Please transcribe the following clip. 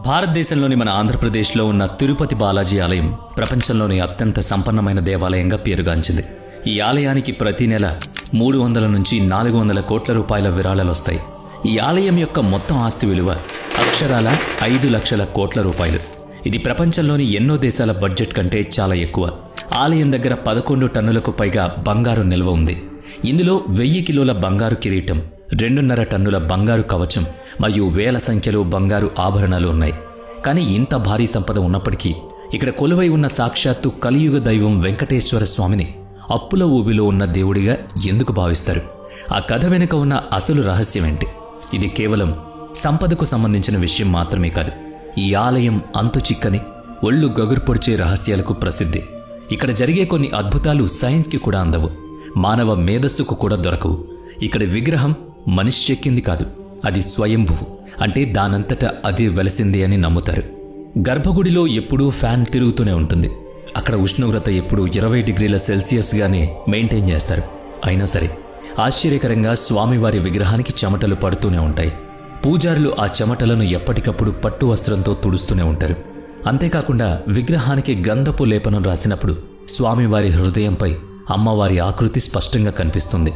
భారతదేశంలోని మన ఆంధ్రప్రదేశ్లో ఉన్న తిరుపతి బాలాజీ ఆలయం ప్రపంచంలోని అత్యంత సంపన్నమైన దేవాలయంగా పేరుగాంచింది. ఈ ఆలయానికి ప్రతి నెల 300 నుంచి 400 కోట్ల రూపాయల విరాళాలు వస్తాయి. ఈ ఆలయం యొక్క మొత్తం ఆస్తి విలువ అక్షరాల 5 లక్షల కోట్ల రూపాయలు. ఇది ప్రపంచంలోని ఎన్నో దేశాల బడ్జెట్ కంటే చాలా ఎక్కువ. ఆలయం దగ్గర 11 టన్నులకు పైగా బంగారు నిల్వ ఉంది. ఇందులో 1000 కిలోల బంగారు కిరీటం, 2.5 టన్నుల బంగారు కవచం మరియు వేల సంఖ్యలో బంగారు ఆభరణాలు ఉన్నాయి. కానీ ఇంత భారీ సంపద ఉన్నప్పటికీ ఇక్కడ కొలువై ఉన్న సాక్షాత్తు కలియుగ దైవం వెంకటేశ్వర స్వామిని అప్పుల ఊబిలో ఉన్న దేవుడిగా ఎందుకు భావిస్తారు? ఆ కథ వెనుక ఉన్న అసలు రహస్యమేంటి? ఇది కేవలం సంపదకు సంబంధించిన విషయం మాత్రమే కాదు. ఈ ఆలయం అంతు చిక్కని, ఒళ్ళు గగురు పొడిచే రహస్యాలకు ప్రసిద్ధి. ఇక్కడ జరిగే కొన్ని అద్భుతాలు సైన్స్కి కూడా అందవు, మానవ మేధస్సుకు కూడా దొరకవు. ఇక్కడ విగ్రహం మనిషి చెక్కింది కాదు, అది స్వయంభువు, అంటే దానంతటా అదే వెలసింది అని నమ్ముతారు. గర్భగుడిలో ఎప్పుడూ ఫ్యాన్ తిరుగుతూనే ఉంటుంది. అక్కడ ఉష్ణోగ్రత ఎప్పుడూ 20 డిగ్రీల సెల్సియస్గానే మెయింటైన్ చేస్తారు. అయినా సరే ఆశ్చర్యకరంగా స్వామివారి విగ్రహానికి చెమటలు పడుతూనే ఉంటాయి. పూజారులు ఆ చెమటలను ఎప్పటికప్పుడు పట్టు వస్త్రంతో తుడుస్తూనే ఉంటారు. అంతేకాకుండా విగ్రహానికి గంధపు లేపనం రాసినప్పుడు స్వామివారి హృదయంపై అమ్మవారి ఆకృతి స్పష్టంగా కనిపిస్తుంది.